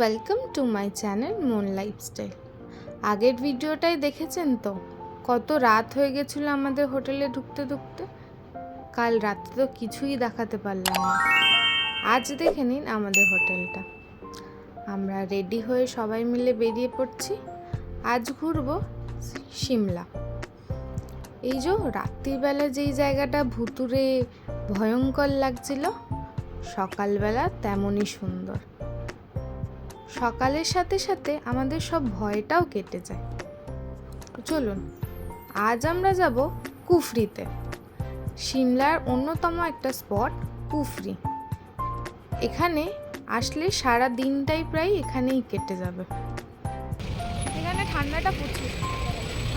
Welcome to my channel মন lifestyle. আগের ভিডিওটাই দেখেছেন তো, কত রাত হয়ে গেছিল আমাদের হোটেলে ঢুকতে ঢুকতে। কাল রাতে তো কিছুই দেখাতে পারলাম না। আজ দেখে নিন আমাদের হোটেলটা। আমরা রেডি হয়ে সবাই মিলে বেরিয়ে পড়ছি। আজ ঘুরবো সিমলা। এই যে রাত্রিবেলা যেই জায়গাটা ভুতুরে ভয়ঙ্কর লাগছিল, সকালবেলা তেমনই সুন্দর। সকালের সাথে সাথে আমাদের সব ভয়টাও কেটে যায়। চলুন, আজ আমরা যাব কুফরিতে। সিমলার অন্যতম একটা স্পট কুফরি। এখানে আসলে সারা দিনটাই প্রায় এখানেই কেটে যাবে। এখানে ঠান্ডাটা প্রচুর।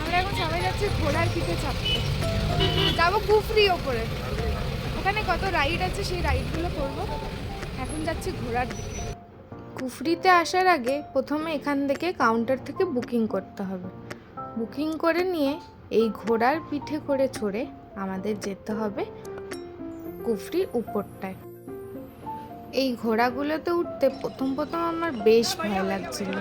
আমরা এখন সবাই যাচ্ছি ঘোড়ার পিঠে চাপতে। যাবো কুফরি ওপরে। ওখানে কত রাইড আছে, সেই রাইডগুলো করবো। এখন যাচ্ছি ঘোড়ার দিকে। কুফরিতে আসার আগে প্রথমে এখান থেকে কাউন্টার থেকে বুকিং করতে হবে। বুকিং করে নিয়ে এই ঘোড়ার পিঠে করে চড়ে আমাদের যেতে হবে কুফরির উপরটায়। এই ঘোড়াগুলোতে উঠতে প্রথম আমার বেশ ভয় লাগছিল।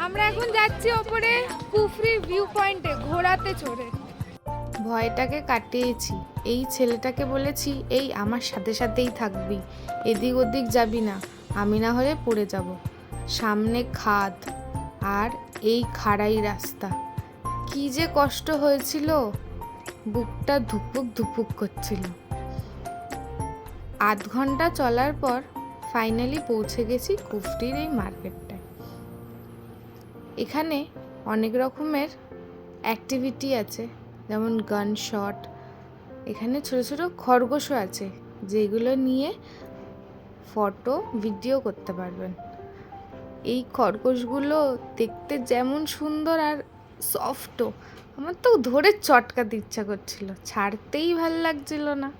আমরা এখন যাচ্ছি ওপরে কুফরির ভিউ পয়েন্টে ঘোড়াতে চড়ে। ভয়টাকে কাটিয়েছি। এই ছেলেটাকে বলেছি, এই আমার সাথে সাথেই থাকবি, এদিক ওদিক যাবি না, আমি না হলে পড়ে যাব। সামনে খাদ আর এই খাড়াই রাস্তা, কি যে কষ্ট হয়েছিল, বুকটা ধুপুক ধুপুক করছিল। আধ ঘন্টা চলার পর ফাইনালি পৌঁছে গেছি কুফরির এই মার্কেটটায়। এখানে অনেক রকমের অ্যাক্টিভিটি আছে, যেমন গান শট। এখানে ছোট ছোট খরগোশও আছে, যেগুলো নিয়ে ফটো ভিডিও করতে পারবেন। এই খরগোশগুলো দেখতে যেমন সুন্দর আর সফটও, আমার তো ধরে চটকাতে ইচ্ছা করছিল, ছাড়তেই ভাল লাগছিল না।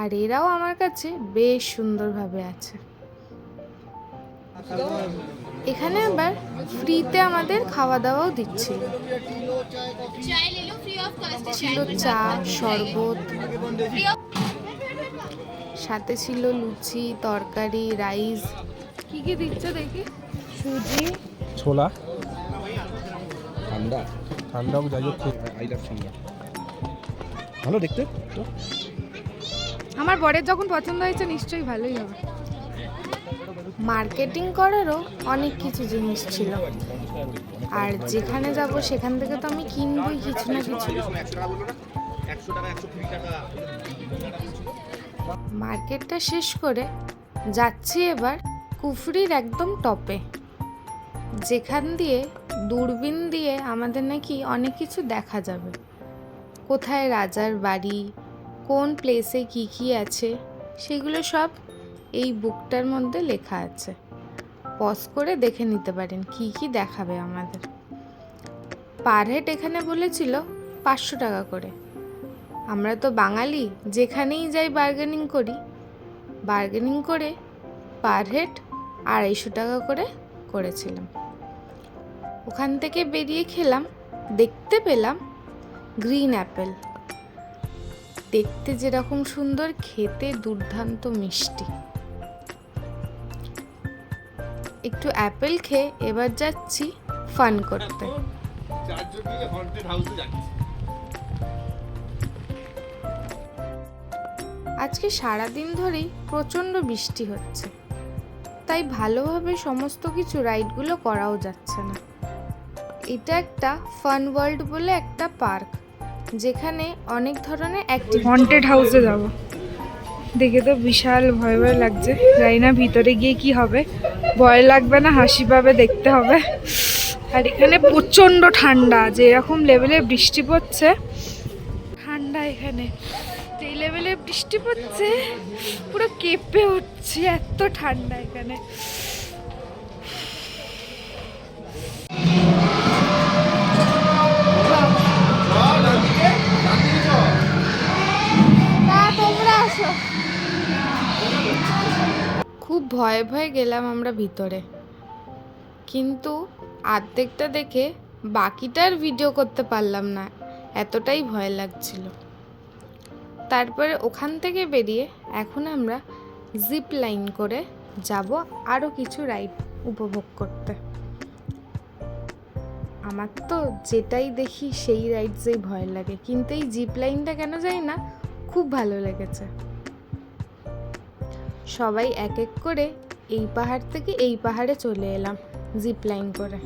আর এরাও আমার কাছে বেশ সুন্দরভাবে আছে। এখানে আবার ফ্রিতে আমাদের খাওয়া দাওয়াও দিচ্ছিল। ছিল চা, শরবত, সাথে ছিল লুচি, তরকারি, রাইস। কি কি দিচ্ছে দেখি? সুজি, ছোলা, ঠান্ডা ঠান্ডা যাই হোক, ঠান্ডা ভালো দেখতে তো। আমার বরের যখন পছন্দ হয়েছে নিশ্চয়ই ভালোই হবে। মার্কেটিং করারও অনেক কিছু জিনিস ছিল, আর যেখানে যাব সেখান থেকে তো আমি কিনবই কিছু না কিছু। মার্কেটটা শেষ করে যাচ্ছি এবার কুফরির একদম টপে, যেখান দিয়ে দূরবীন দিয়ে আমাদের নাকি অনেক কিছু দেখা যাবে। কোথায় রাজার বাড়ি, কোন প্লেসে কি কি আছে, সেগুলো সব এই বুকটার মধ্যে লেখা আছে। পজ করে দেখে নিতে পারেন কি কি দেখাবে আমাদের। পার হেড এখানে বলেছিল 500 টাকা করে। আমরা তো বাঙালি, যেখানেই যাই বার্গেনিং করি। বার্গেনিং করে পার হেড 250 টাকা করে করেছিলাম। ওখান থেকে বেরিয়ে খেলাম, দেখতে পেলাম গ্রিন অ্যাপেল। দেখতে যেরকম সুন্দর, খেতে দুর্দান্ত মিষ্টি। একটু অ্যাপেল খেয়ে এবার যাচ্ছি ফান করতে। আজকে সারাদিন ধরেই প্রচণ্ড বৃষ্টি হচ্ছে, তাই ভালোভাবে সমস্ত কিছু রাইডগুলো করাও যাচ্ছে না। এটা একটা ফান ওয়ার্ল্ড বলে একটা পার্ক, যেখানে অনেক ধরনের অ্যাক্টিভিটি। হন্টেড হাউসে যাব, দেখে তো বিশাল ভয় ভয় লাগছে। জানি না ভিতরে গিয়ে কি হবে, ভয় লাগবে না হাসি পাবে, দেখতে হবে। আর এখানে প্রচণ্ড ঠান্ডা, যে এরকম লেভেলে বৃষ্টি পড়ছে, ঠান্ডা এখানে এই লেভেলে বৃষ্টি পড়ছে, পুরো কেঁপে উঠছে, এত ঠান্ডা এখানে। খুব ভয় ভয়ে ভয়ে গেলাম আমরা ভিতরে, কিন্তু অর্ধেকটা দেখে বাকিটার ভিডিও করতে পারলাম না, এতটাই ভয় লাগছিল। তারপরে ওখান থেকে বেরিয়ে এখন আমরা জিপ লাইন করে যাব আরও কিছু রাইড উপভোগ করতে। আমার তো যেটাই দেখি সেই রাইডসেই ভয় লাগে, কিন্তু এই জিপ লাইনটা কেন জানি না খুব ভালো লেগেছে। সবাই এক এক করে এই পাহাড় থেকে এই পাহাড়ে চলে এলাম জিপ লাইন করে।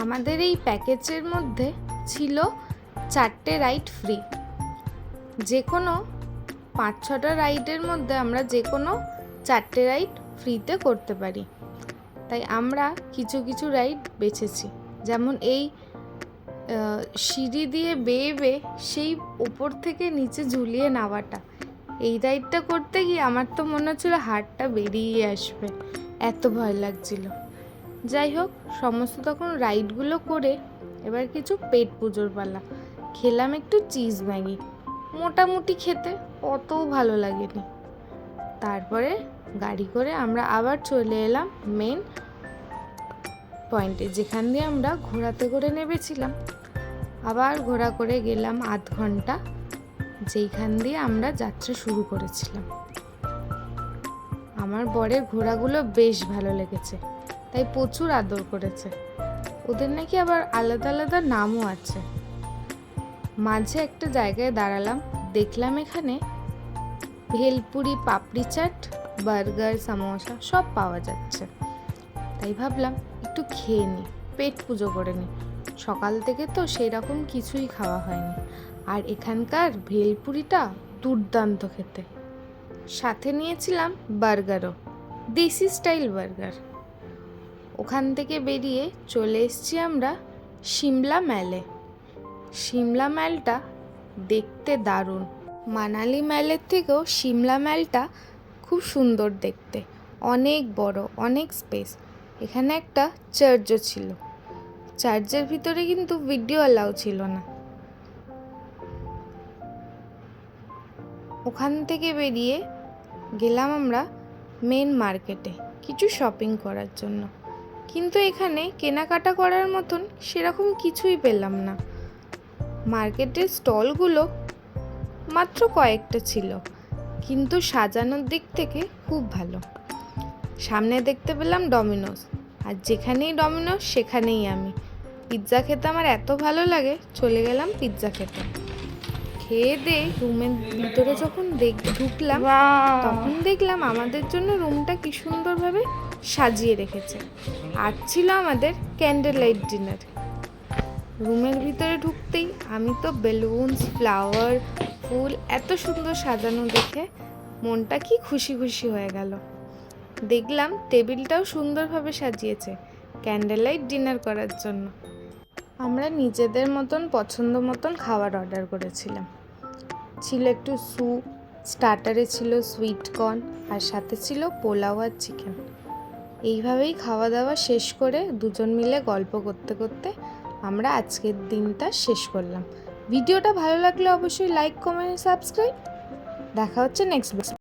আমাদের এই প্যাকেজের মধ্যে ছিল 4টে রাইড ফ্রি। যে কোনো 5-6টা রাইডের মধ্যে আমরা যে কোনো 4টে রাইড ফ্রিতে করতে পারি। তাই আমরা কিছু কিছু রাইড বেছেছি, যেমন এই সিঁড়ি দিয়ে বেয়ে বেয়ে সেই ওপর থেকে নিচে ঝুলিয়ে নামাটা। এই রাইডটা করতে গিয়ে আমার তো মনে হচ্ছিল হাড়টা বেরিয়ে আসবে, এত ভয় লাগছিল। যাই হোক, সমস্ত তখন রাইডগুলো করে এবার কিছু পেট পুজোর পালা। খেলাম একটু চিজ ম্যাগি, মোটামুটি খেতে অতও ভালো লাগেনি। তারপরে গাড়ি করে আমরা আবার চলে এলাম মেন পয়েন্টে, যেখান দিয়ে আমরা ঘোড়াতে করে নেমেছিলাম। আবার ঘোড়া করে গেলাম আধ ঘন্টা, যেইখান দিয়ে আমরা যাত্রা শুরু করেছিলাম। আমার বরের ঘোড়াগুলো বেশ ভালো লেগেছে, তাই প্রচুর আদর করেছে। ওদের নাকি আবার আলাদা আলাদা নামও আছে। মাঝে একটা জায়গায় দাঁড়ালাম, দেখলাম এখানে ভেলপুরি, পাপড়ি চাট, বার্গার, সামোসা সব পাওয়া যাচ্ছে। তাই ভাবলাম একটু খেয়ে নিই, পেট পুজো করে নিই। সকাল থেকে তো সেই রকম কিছুই খাওয়া হয়নি। আর এখানকার ভেলপুরিটা দুর্দান্ত খেতে। সাথে নিয়েছিলাম বার্গারও, দেশি স্টাইল বার্গার। ওখান থেকে বেরিয়ে চলে এসেছি আমরা সিমলা ম্যালে। সিমলা ম্যালটা দেখতে দারুণ। মানালি ম্যালের থেকেও সিমলা ম্যালটা খুব সুন্দর দেখতে, অনেক বড়, অনেক স্পেস। এখানে একটা চার্চও ছিল। চার্চের ভিতরে কিন্তু ভিডিও অ্যালাউ ছিল না। ওখান থেকে বেরিয়ে গেলাম আমরা মেন মার্কেটে কিছু শপিং করার জন্য, কিন্তু এখানে কেনাকাটা করার মতন সেরকম কিছুই পেলাম না। মার্কেটের স্টলগুলো মাত্র কয়েকটা ছিল, কিন্তু সাজানোর দিক থেকে খুব ভালো। সামনে দেখতে পেলাম ডমিনোস, আর যেখানেই ডমিনোস সেখানেই আমি। পিৎজা খেতে আমার এত ভালো লাগে, চলে গেলাম পিৎজা খেতে। খেয়ে দিয়ে রুমের ভিতরে যখন ঢুকলাম, তখন দেখলাম আমাদের জন্য রুমটা কি সুন্দরভাবে সাজিয়ে রেখেছে। আর ছিল আমাদের ক্যান্ডেল লাইট ডিনার। রুমের ভিতরে ঢুকতেই আমি তো বেলুনস, ফ্লাওয়ার, ফুল এত সুন্দর সাজানো দেখে মনটা কি খুশি খুশি হয়ে গেল। দেখলাম টেবিলটাও সুন্দরভাবে সাজিয়েছে ক্যান্ডেল লাইট ডিনার করার জন্য। আমরা নিজেদের মতন পছন্দ মতন খাবার অর্ডার করেছিলাম। ছিল একটু স্যুপ, স্টার্টারে ছিল সুইট কর্ন, আর সাথে ছিল পোলাও আর চিকেন। এইভাবেই খাওয়া দাওয়া শেষ করে দুজন মিলে গল্প করতে করতে আমরা আজকের দিনটা শেষ করলাম। ভিডিওটা ভালো লাগলে অবশ্যই লাইক, কমেন্ট, সাবস্ক্রাইব। দেখা হচ্ছে নেক্সট ভিডিও।